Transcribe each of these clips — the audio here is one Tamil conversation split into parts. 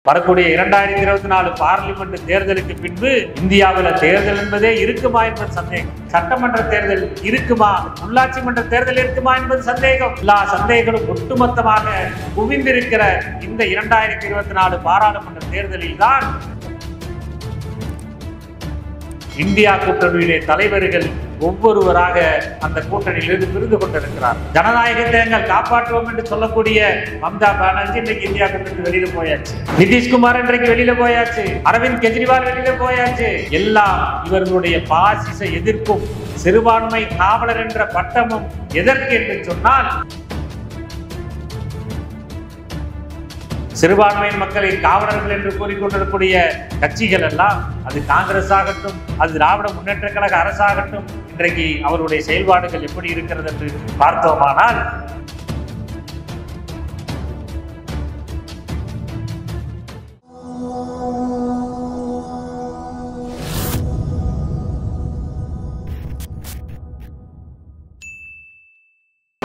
வரக்கூடிய 2024 பார்லிமெண்ட் தேர்தலுக்கு பின்பு இந்தியாவில் தேர்தல் என்பதே இருக்குமா என்பது சந்தேகம். சட்டமன்ற தேர்தல் இருக்குமா, உள்ளாட்சி மன்ற தேர்தல் இருக்குமா என்பது சந்தேகம். எல்லா சந்தேகங்களும் ஒட்டுமொத்தமாக குவிந்திருக்கிற இந்த 2024 பாராளுமன்ற தேர்தலில் தான் இந்தியா கூட்டணியிலே தலைவர்கள் ஒவ்வொருவராக அந்த கூட்டணியிலிருந்து பிரிந்து கொண்டிருக்கிறார். ஜனநாயகத்தை நாங்கள் காப்பாற்றுவோம் என்று சொல்லக்கூடிய மம்தா பானர்ஜி இன்றைக்கு இந்தியா கூட்டணி வெளியில போயாச்சு. நிதிஷ்குமார் இன்றைக்கு வெளியில போயாச்சு. அரவிந்த் கெஜ்ரிவால் வெளியில போயாச்சு. எல்லாம் இவர்களுடைய பாசிச எதிர்ப்பும் சிறுபான்மை காவலர் என்ற பட்டமும் எதற்கு என்று சொன்னால், சிறுபான்மையின் மக்களை காவலர்கள் என்று கூறிக்கொண்டிருக்கூடிய கட்சிகள் எல்லாம், அது காங்கிரஸ் ஆகட்டும், அது திராவிட முன்னேற்ற கழக அரசாகட்டும், இன்றைக்கு அவருடைய செயல்பாடுகள் எப்படி இருக்கிறது என்று பார்த்தோமானால்,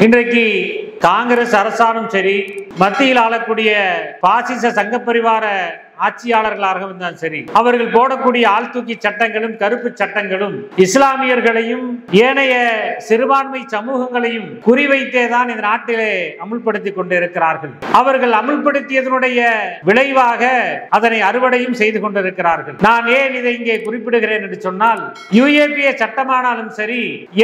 இன்றைக்கு காங்கிரஸ் அரசாலும் சரி, மத்தியில் ஆளக்கூடிய பாசிச சங்க பரிவார ஆட்சியாளர்களாக இருந்தாலும் சரி, அவர்கள் போடக்கூடிய ஆழ்தூக்கி சட்டங்களும் கருப்பு சட்டங்களும் இஸ்லாமியர்களையும் ஏனைய சிறுபான்மை சமூகங்களையும் குறிவைத்தேதான் இந்த நாட்டிலே அமுல்படுத்தி கொண்டிருக்கிறார்கள். அவர்கள் அமுல்படுத்தியதனுடைய விளைவாக அதனை அறுவடையும் செய்து கொண்டிருக்கிறார்கள். நான் ஏன் இதை இங்கே குறிப்பிடுகிறேன் என்று சொன்னால், UAPA சட்டமானாலும் சரி,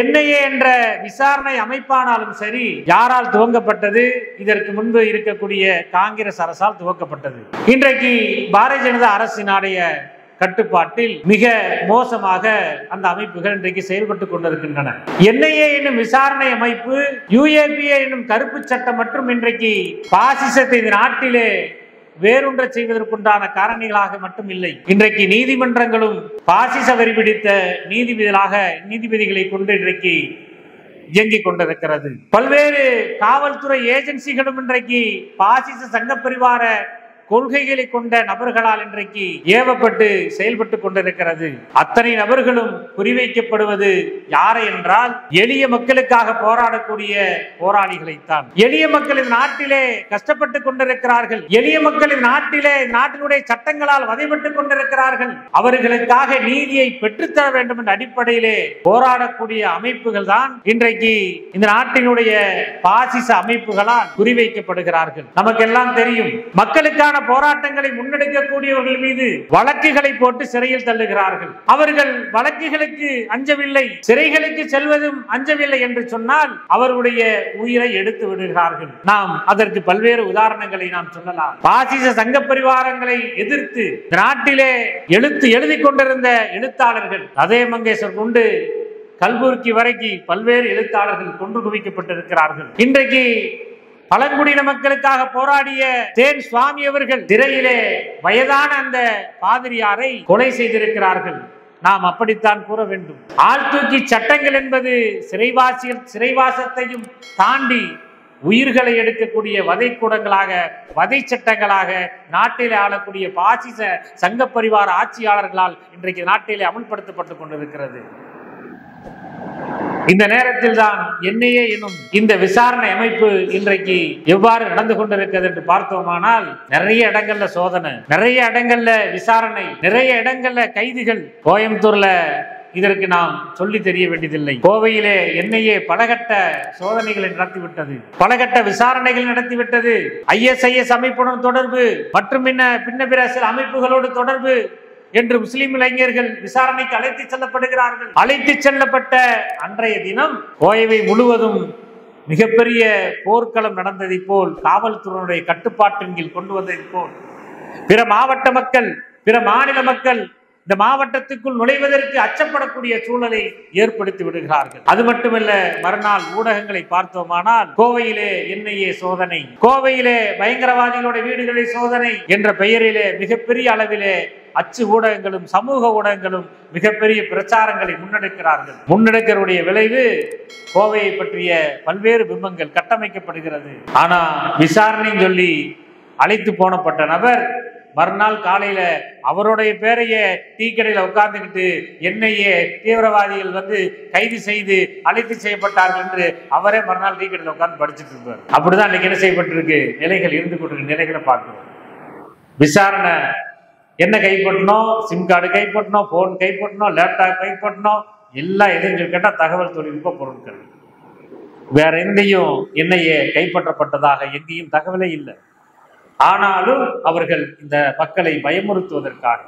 NIA என்ற விசாரணை அமைப்பானாலும் சரி, யாரால் துவங்கப்பட்டது? இதற்கு முன்பு இருக்கக்கூடிய காங்கிரஸ் அரசால் துவக்கப்பட்டது. இன்றைக்கு பாரதிய ஜனதா அரசினுடைய கட்டுப்பாட்டில் மிக மோசமாக அந்த அமைப்புகள் இன்றைக்கு செயல்பட்டுக் கொண்டிருக்கின்றன. NIA என்னும் விசாரணை அமைப்பு, UAPA என்னும் கருப்பு சட்டம் மற்றும் இன்றைக்கு பாசிசத்தை இந்த நாட்டிலே வேறொன்றை செய்வதற்குண்டான காரணிகளாக மட்டும் இல்லை. இன்றைக்கு நீதிமன்றங்களும் பாசிச வரி பிடித்த நீதிபதிகளை கொண்டு இன்றைக்கு இயங்கிக் கொண்டிருக்கிறது. பல்வேறு காவல்துறை ஏஜென்சிகளும் இன்றைக்கு பாசிச சங்க பரிவார கொள்கைகளை கொண்ட நபர்களால் இன்றைக்கு ஏவப்பட்டு செயல்பட்டு கொண்டிருக்கிறது. அத்தனை நபர்களும் குறிவைக்கப்படுவது யாரை என்றால், எளிய மக்களுக்காக போராடக்கூடிய போராளிகளைத்தான். எளிய மக்கள் இந்த நாட்டிலே கஷ்டப்பட்டு கொண்டிருக்கிறார்கள். எளிய மக்கள் இந்த நாட்டிலே நாட்டினுடைய சட்டங்களால் வதைப்பட்டுக் கொண்டிருக்கிறார்கள். அவர்களுக்காக நீதியை பெற்றுத்தர வேண்டும் என்ற அடிப்படையிலே போராடக்கூடிய அமைப்புகள் தான் இன்றைக்கு இந்த நாட்டினுடைய பாசிச அமைப்புகளால் குறிவைக்கப்படுகிறார்கள். நமக்கெல்லாம் தெரியும், மக்களுக்கான போராட்டங்களை முன்னெடுக்கக்கூடியவர்கள் மீது வழக்குகளை போட்டு சிறையில் தள்ளுகிறார்கள். அவர்கள் வழக்குகளுக்கு அஞ்சவில்லை, சிறைகளுக்கு செல்வதும் அஞ்சவில்லை என்று சொன்னால் அவர்களுடைய உயிரை எடுத்து விடுகிறார்கள். நாம் அதற்கு பல்வேறு உதாரணங்களை நாம் சொல்லலாம். பாசிச சங்க பரிவாரங்களை எதிர்த்து நாட்டிலே எழுதி கொண்டிருந்த எழுத்தாளர்கள், அதே மங்கேஷ்வர் கொண்டு கல்புர்கி வரைக்கும் பல்வேறு எழுத்தாளர்கள் கொண்டு குவிக்கப்பட்டிருக்கிறார்கள். இன்றைக்கு பழங்குடியின மக்களுக்காக போராடிய தேன் சுவாமி அவர்கள் சிறையிலே வயதான அந்த பாதிரியாரை கொலை செய்திருக்கிறார்கள். நாம் அப்படித்தான் கூற வேண்டும். ஆழ்தூக்கி சட்டங்கள் என்பது சிறைவாசத்தையும் தாண்டி உயிர்களை எடுக்கக்கூடிய வதைக்கூடங்களாக, வதை சட்டங்களாக நாட்டிலே ஆளக்கூடிய பாசிச சங்க பரிவார ஆட்சியாளர்களால் இன்றைக்கு நாட்டிலே அமல்படுத்தப்பட்டுக் கொண்டிருக்கிறது. இந்த நேரத்தில் தான் NIA எனும் இந்த விசாரணை அமைப்பு இன்றைக்கு எவ்வாறு நடந்து கொண்டிருக்கிறது என்று பார்த்தோமானால், நிறைய இடங்கள்ல சோதனை, நிறைய இடங்கள்ல விசாரணை, நிறைய இடங்கள்ல கைதிகள். கோயம்புத்தூர்ல இதற்கு நாம் சொல்லி தெரிய வேண்டியதில்லை. கோவையிலே NIA பலகட்ட சோதனைகளை நடத்திவிட்டது, பலகட்ட விசாரணைகள் நடத்திவிட்டது. ISIS அமைப்புடன் தொடர்பு மற்றும் பின்ன பிற சில அமைப்புகளோடு தொடர்பு என்று முஸ்லிம் இளைஞர்கள் விசாரணைக்கு அழைத்து செல்லப்படுகிறார்கள். அழைத்து செல்லப்பட்ட அன்றைய தினம் கோவை முழுவதும் மிகப்பெரிய போர்க்களம் நடந்ததை போல், காவல்துறையினுடைய கட்டுப்பாட்டின் கீழ் கொண்டு வந்ததை போல், பிற மாவட்ட மக்கள், பிற மாநில மக்கள் இந்த மாவட்டத்துக்குள் நுழைவதற்கு அச்சப்படக்கூடிய சூழலை ஏற்படுத்தி விடுகிறார்கள். அது மட்டுமல்ல, மறுநாள் ஊடகங்களை பார்த்தோமானால் கோவையிலே NIA சோதனை, கோவையிலே பயங்கரவாதிகளுடைய வீடுகளில் சோதனை என்ற பெயரிலே மிகப்பெரிய அளவிலே அச்சு ஊடகங்களும் சமூக ஊடகங்களும் மிகப்பெரிய பிரச்சாரங்களை முன்னெடுக்கிறவுடைய விளைவு கோவையை பற்றிய பல்வேறு பிம்பங்கள் கட்டமைக்கப்படுகிறது. ஆனா விசாரணை சொல்லி அழைத்து போனப்பட்ட நபர் மறுநாள் காலையில அவருடைய பேரையே டீ கடையில உட்கார்ந்துக்கிட்டு NIA தீவிரவாதிகள் கைது செய்து அழைத்து செய்யப்பட்டார்கள் என்று அவரே மறுநாள் டீ கடையில உட்கார்ந்து படிச்சுட்டு இருப்பார். அப்படிதான் இன்னைக்கு என்ன செய்யப்பட்டிருக்கு நிலைகள் இருந்து கொண்டிருக்க நிலைகளை பார்க்கிறோம். விசாரணை என்ன கைப்பற்றணும், சிம் கார்டு கைப்பற்றணும், போன் கைப்பற்றணும், லேப்டாப் கைப்பற்றணும், எல்லாம் எதுன்னு கேட்டால் தகவல் தொழில்நுட்ப பொருட்கள். வேற எங்கேயும் என்ஐஏ கைப்பற்றப்பட்டதாக எங்கேயும் தகவலே இல்லை. ஆனாலும் அவர்கள் இந்த மக்களை பயமுறுத்துவதற்காக,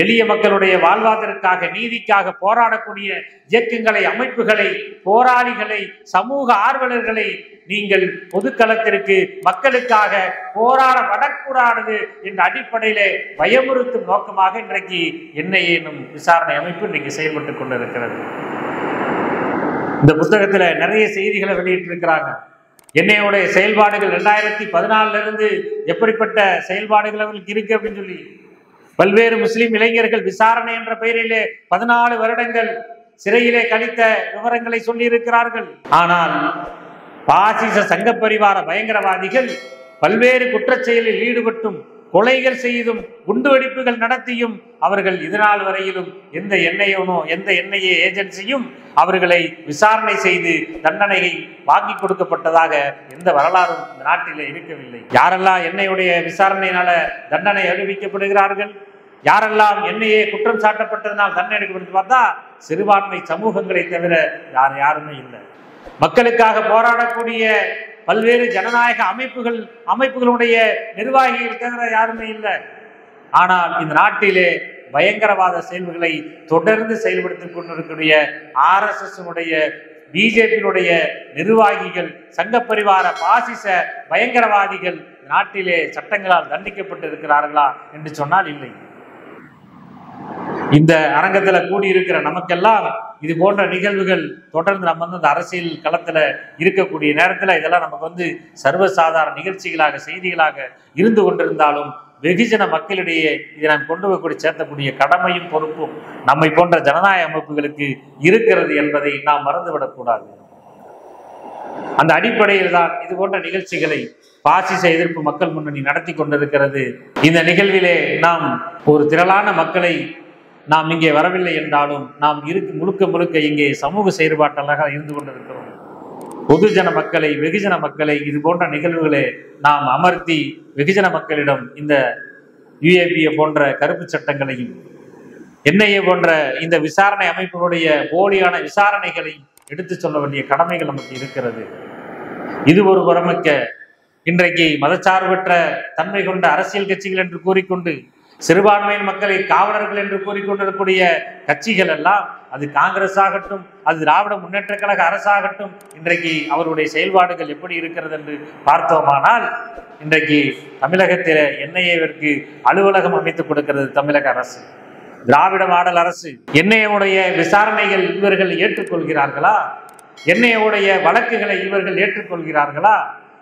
எளிய மக்களுடைய வாழ்வாதாரத்திற்காக, நீதிக்காக போராடக்கூடிய இயக்கங்களை, அமைப்புகளை, போராளிகளை, சமூக ஆர்வலர்களை நீங்கள் பொதுக்களத்திற்கு மக்களுக்காக போராட வரக்கூடாது என்ற அடிப்படையிலே பயமுறுத்தும் நோக்கமாக இன்றைக்கு என்ஐஏ எனும் விசாரணை அமைப்பு இன்றைக்கு செயல்பட்டுக் கொண்டிருக்கிறது. இந்த புத்தகத்துல நிறைய செய்திகளை வெளியிட்டிருக்கிறாங்க. என்ஐஏவுடைய செயல்பாடுகள் 2014 இருந்து எப்படிப்பட்ட செயல்பாடுகள் அவர்களுக்கு இருக்கு அப்படின்னு சொல்லி பல்வேறு முஸ்லிம் இளைஞர்கள் விசாரணை என்ற பெயரிலே 14 வருடங்கள் சிறையிலே கழித்த விவரங்களை சொல்லி இருக்கிறார்கள். ஆனால் பாசிச சங்க பரிவார பயங்கரவாதிகள் பல்வேறு குற்றச்செயலில் ஈடுபட்டும், கொலைகள் செய்தும், குண்டுவெடிப்புகள் நடத்தியும் அவர்கள் இதனால் வரையிலும் எந்த என்ஐஏ ஏஜென்சியும் அவர்களை விசாரணை செய்து தண்டனையை வாங்கி கொடுக்கப்பட்டதாக எந்த வரலாறும் இந்த நாட்டிலே இருக்கவில்லை. யாரெல்லாம் என்ஐஏ விசாரணையினால தண்டனை அறிவிக்கப்படுகிறார்கள், யாரெல்லாம் என்ஐஏ குற்றம் சாட்டப்பட்டதனால் தண்டனை எடுக்கப்பட்டு பார்த்தா சிறுபான்மை சமூகங்களை தவிர யாருமே இல்லை. மக்களுக்காக போராடக்கூடிய பல்வேறு ஜனநாயக அமைப்புகளுடைய நிர்வாகிகள் தவிர யாருமே இல்லை. ஆனால் இந்த நாட்டிலே பயங்கரவாத செயல்களை தொடர்ந்து செயல்படுத்திக் கொண்டிருக்கக்கூடிய RSS பிஜேபியினுடைய நிர்வாகிகள், சங்க பரிவார பாசிச பயங்கரவாதிகள் நாட்டிலே சட்டங்களால் தண்டிக்கப்பட்டு இருக்கிறார்களா என்று சொன்னால் இல்லை. இந்த அரங்கத்தில் கூடியிருக்கிற நமக்கெல்லாம் இது போன்ற நிகழ்வுகள் தொடர்ந்து நம்ம இந்த அரசியல் களத்துல இருக்கக்கூடிய நேரத்தில் இதெல்லாம் நமக்கு சர்வசாதாரண நிகழ்ச்சிகளாக, செய்திகளாக இருந்து கொண்டிருந்தாலும் வெகுஜன மக்களிடையே இதை நாம் கொண்டு போய் சேர்த்தக்கூடிய கடமையும் பொறுப்பும் நம்மை போன்ற ஜனநாயக அமைப்புகளுக்கு இருக்கிறது என்பதை நாம் மறந்துவிடக்கூடாது. அந்த அடிப்படையில் தான் இது போன்ற நிகழ்ச்சிகளை பாசிச எதிர்ப்பு மக்கள் முன்னணி நடத்தி கொண்டிருக்கிறது. இந்த நிகழ்விலே நாம் ஒரு திரளான மக்களை நாம் இங்கே வரவில்லை என்றாலும் நாம் முழுக்க இங்கே சமூக செயற்பாட்டாளராக இருந்து கொண்டிருக்கிறோம். பொதுஜன மக்களை, வெகுஜன மக்களை இது போன்ற நிகழ்வுகளை நாம் அமர்த்தி வெகுஜன மக்களிடம் இந்த UAPA போன்ற கருப்பு சட்டங்களையும், என்ஐஏ போன்ற இந்த விசாரணை அமைப்புடைய போலியான விசாரணைகளை எடுத்து சொல்ல வேண்டிய கடமைகள் நமக்கு இருக்கிறது. இது ஒரு புறமிக்க இன்றைக்கு மதச்சார்பற்ற தன்மை கொண்ட அரசியல் கட்சிகள் என்று கூறிக்கொண்டு சிறுபான்மையின் மக்களை காவலர்கள் என்று கூறிக்கொண்டிருக்கூடிய கட்சிகள் எல்லாம், அது காங்கிரஸ் ஆகட்டும், அது திராவிட முன்னேற்ற கழக அரசாகட்டும், இன்றைக்கு அவருடைய செயல்பாடுகள் எப்படி இருக்கிறது என்று பார்த்தோமானால் இன்றைக்கு தமிழகத்தில் என்ஐஏவிற்கு அலுவலகம் அமைத்துக் கொடுக்கிறது தமிழக அரசு, திராவிட மாடல் அரசு. என்ஐஏவுடைய விசாரணைகள் இவர்கள் ஏற்றுக்கொள்கிறார்களா? என்ஐஏவுடைய வழக்குகளை இவர்கள் ஏற்றுக்கொள்கிறார்களா?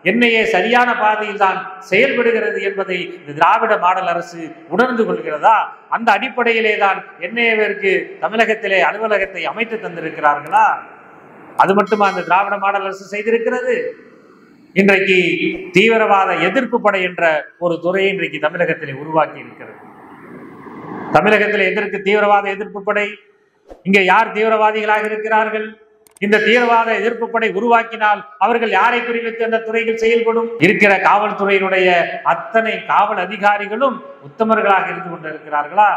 என்ஐஏ சரியான பாதையில் தான் செயல்படுகிறது என்பதை இந்த திராவிட மாடல் அரசு உணர்ந்து கொள்கிறதா? அந்த அடிப்படையிலே தான் என்ஐஏவிற்கு தமிழகத்திலே அலுவலகத்தை அமைத்து தந்திருக்கிறார்களா? அது மட்டுமா அந்த திராவிட மாடல் அரசு செய்திருக்கிறது? இன்றைக்கு தீவிரவாத எதிர்ப்பு படை என்ற ஒரு துறையை இன்றைக்கு தமிழகத்திலே உருவாக்கி இருக்கிறது. தமிழகத்திலே எதற்கு தீவிரவாத எதிர்ப்பு படை? இங்கே யார் தீவிரவாதிகளாக இருக்கிறார்கள்? இந்த தீவிரவாத எதிர்ப்பு படை உருவாக்கினால் அவர்கள் யாரை குறிவைத்து அந்த துறைகள் செயல்படும்? இருக்கிற காவல்துறையினுடைய அத்தனை காவல் அதிகாரிகளும் உத்தமர்களாக இருந்து கொண்டிருக்கிறார்களா?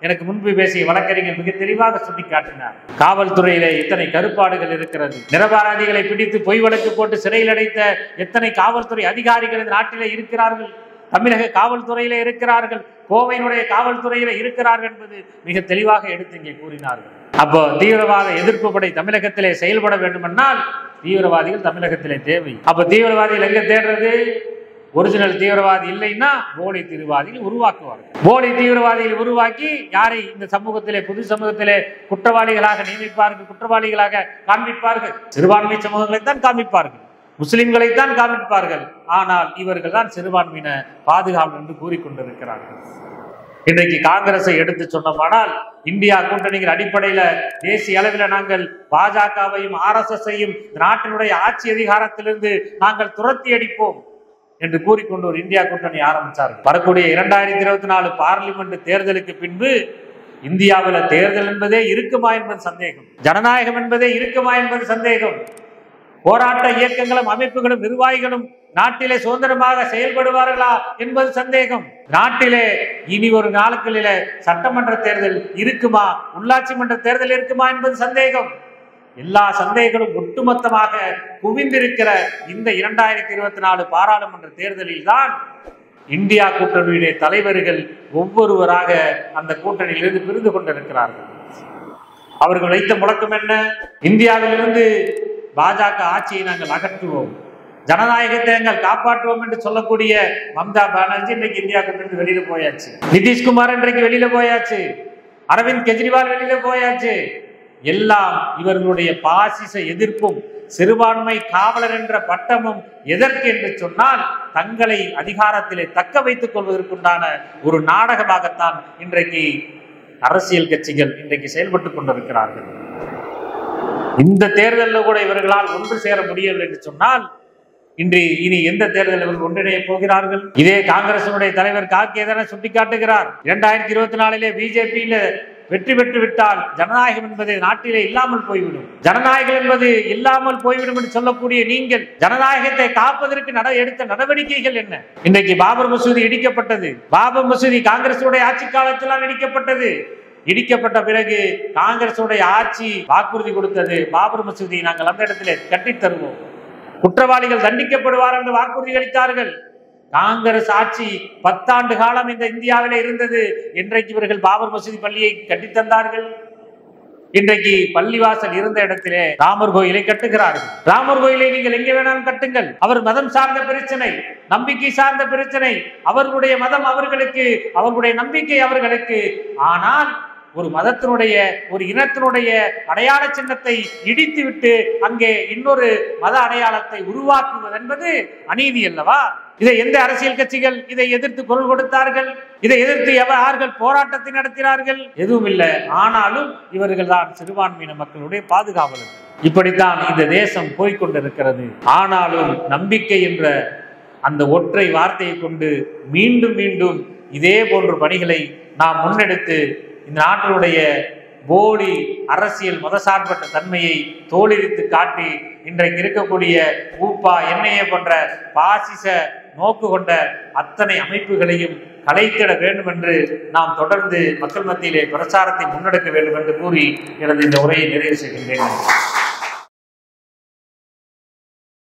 எனக்கு முன்பு பேசிய வழக்கறிஞர் மிக தெளிவாக சுட்டி காட்டினார். காவல்துறையிலே எத்தனை கருப்பாடுகள் இருக்கிறது. நிரபராதிகளை பிடித்து பொய் வழக்கு போட்டு சிறையில் அடைத்த எத்தனை காவல்துறை அதிகாரிகள் இந்த நாட்டிலே இருக்கிறார்கள். தமிழக காவல்துறையிலே இருக்கிறார்கள், கோவையினுடைய காவல்துறையில இருக்கிறார்கள் என்பது மிக தெளிவாக எடுத்து இங்கே கூறினார்கள். அப்போ தீவிரவாத எதிர்ப்பு படை தமிழகத்திலே செயல்பட வேண்டுமென்றால் தீவிரவாதிகள் தமிழகத்திலே தேவை. அப்ப தீவிரவாதிகள் எங்க தேடுறது? ஒரிஜினல் தீவிரவாதி இல்லைன்னா போலி தீவிரவாதிகள் உருவாக்குவார்கள். போலி தீவிரவாதிகள் உருவாக்கி யாரை இந்த சமூகத்திலே, புது சமூகத்திலே குற்றவாளிகளாக நியமிப்பார்கள், குற்றவாளிகளாக காண்பிப்பார்கள். சிறுபான்மை சமூகங்களைத்தான் காண்பிப்பார்கள், முஸ்லிம்களைத்தான் காண்பிப்பார்கள். ஆனால் இவர்கள் தான் சிறுபான்மையின பாதுகாப்பு என்று கூறிக்கொண்டிருக்கிறார்கள். இன்றைக்கு காங்கிரஸை எடுத்து சொன்னோமானால் இந்தியா கூட்டணியின் அடிப்படையில தேசிய அளவில் நாங்கள் பாஜகவையும் RSSையும் நாட்டினுடைய ஆட்சி அதிகாரத்திலிருந்து நாங்கள் துரத்தி அடிப்போம் என்று கூறிக்கொண்டு ஒரு இந்தியா கூட்டணி ஆரம்பித்தார்கள். வரக்கூடிய 2024 பார்லிமெண்ட் தேர்தலுக்கு பின்பு இந்தியாவில் தேர்தல் என்பதே இருக்குமா என்பது சந்தேகம், ஜனநாயகம் என்பதே இருக்குமா என்பது சந்தேகம். போராட்ட இயக்கங்களும் அமைப்புகளும் நிர்வாகிகளும் நாட்டிலே சுதந்திரமாக செயல்படுவார்களா என்பது சந்தேகம். நாட்டிலே இனி ஒரு நாட்களில சட்டமன்ற தேர்தல் இருக்குமா, உள்ளாட்சி மன்ற தேர்தல் இருக்குமா என்பது சந்தேகம். எல்லா சந்தேகங்களும் ஒட்டுமொத்தமாக குவிந்திருக்கிற இந்த 2024 பாராளுமன்ற தேர்தலில் தான் இந்தியா கூட்டணியுடைய தலைவர்கள் ஒவ்வொருவராக அந்த கூட்டணியிலிருந்து பிரிந்து கொண்டிருக்கிறார்கள். அவர்கள் வைத்த முழக்கம் என்ன? இந்தியாவிலிருந்து பாஜக ஆட்சியை நாங்கள் அகற்றுவோம், ஜனநாயகத்தை நாங்கள் காப்பாற்றுவோம் என்று சொல்லக்கூடிய மம்தா பானர்ஜி இன்றைக்கு இந்தியா கூட்டணி வெளியில போயாச்சு. நிதிஷ்குமார் இன்றைக்கு வெளியில போயாச்சு. அரவிந்த் கெஜ்ரிவால் வெளியில போயாச்சு. எல்லாம் இவர்களுடைய பாசிச எதிர்ப்பும் சிறுபான்மை காவலர் என்ற பட்டமும் எதற்கு என்று சொன்னால் தங்களை அதிகாரத்திலே தக்க வைத்துக் கொள்வதற்குண்டான ஒரு நாடகமாகத்தான் இன்றைக்கு அரசியல் கட்சிகள் இன்றைக்கு செயல்பட்டுக் கொண்டிருக்கிறார்கள். இந்த தேர்தலில் கூட இவர்களால் ஒன்று சேர முடியவில்லை என்று சொன்னால் இனி எந்த தேர்தலில் இவர்கள் ஒன்றிணைய போகிறார்கள்? இதே காங்கிரசினுடைய தலைவர் கார்கே தானே சுட்டிக்காட்டுகிறார், 2024 பிஜேபியில வெற்றி பெற்று விட்டால் ஜனநாயகம் என்பது நாட்டிலே இல்லாமல் போய்விடும், ஜனநாயகம் என்பது இல்லாமல் போய்விடும் என்று சொல்லக்கூடிய நீங்கள் ஜனநாயகத்தை காப்பதற்கு எடுத்த நடவடிக்கைகள் என்ன? இன்றைக்கு பாபர் மசூதி இடிக்கப்பட்டது. பாபர் மசூதி காங்கிரசுடைய ஆட்சி காலத்தில் இடிக்கப்பட்டது. இடிக்கப்பட்ட பிறகு காங்கிரசுடைய ஆட்சி வாக்குறுதி கொடுத்தது, பாபர் மசூதி நாங்கள் அந்த இடத்திலே கட்டித் தருவோம், குற்றவாளிகள் தண்டிக்கப்படுவார் என்று வாக்குறுதி அளித்தார்கள். காங்கிரஸ் ஆட்சி 10 ஆண்டு காலம் இந்த இந்தியாவிலே இருந்தது. இன்றைக்கு இவர்கள் பாபர் மசூதி பள்ளியை கட்டித்தந்தார்கள். இன்றைக்கு பள்ளிவாசல் இருந்த இடத்திலே ராமர் கோயிலை கட்டுகிறார்கள். ராமர் கோயிலை நீங்கள் எங்கே வேணாலும் கட்டுங்கள். அவர் மதம் சார்ந்த பிரச்சனை, நம்பிக்கை சார்ந்த பிரச்சனை. அவர்களுடைய மதம் அவர்களுக்கு, அவர்களுடைய நம்பிக்கை அவர்களுக்கு. ஆனால் ஒரு மதத்தினுடைய, ஒரு இனத்தினுடைய அடையாள சின்னத்தை இடித்துவிட்டு அங்கே இன்னொரு மத அடையாளத்தை உருவாக்குவது என்பது அநீதி அல்லவா? இதை எந்த அரசியல் கட்சிகள் இதை எதிர்த்து குரல் கொடுத்தார்கள்? இதை எதிர்த்து யார்கள் போராட்டத்தை நடத்தினார்கள்? எதுவும் இல்லை. ஆனாலும் இவர்கள் தான் சிறுபான்மையின மக்களுடைய பாதுகாவலர். இப்படித்தான் இந்த தேசம் போய்கொண்டிருக்கிறது. ஆனாலும் நம்பிக்கை என்ற அந்த ஒற்றை வார்த்தையை கொண்டு மீண்டும் மீண்டும் இதே போன்ற பணிகளை நாம் முன்னெடுத்து இந்த நாட்டினுடைய போலி அரசியல் மதசார்பற்ற தன்மையை தோலுரித்து காட்டி இன்றைக்கு இருக்கக்கூடிய ஊப்பா என்ஐஏ போன்ற பாசிச நோக்கு கொண்ட அத்தனை அமைப்புகளையும் கலைத்திட வேண்டும் என்று நாம் தொடர்ந்து மக்கள் மத்தியிலே பிரச்சாரத்தை முன்னெடுக்க வேண்டும் என்று கூறி எனது இந்த உரையை நிறைவு செய்கின்றேன்.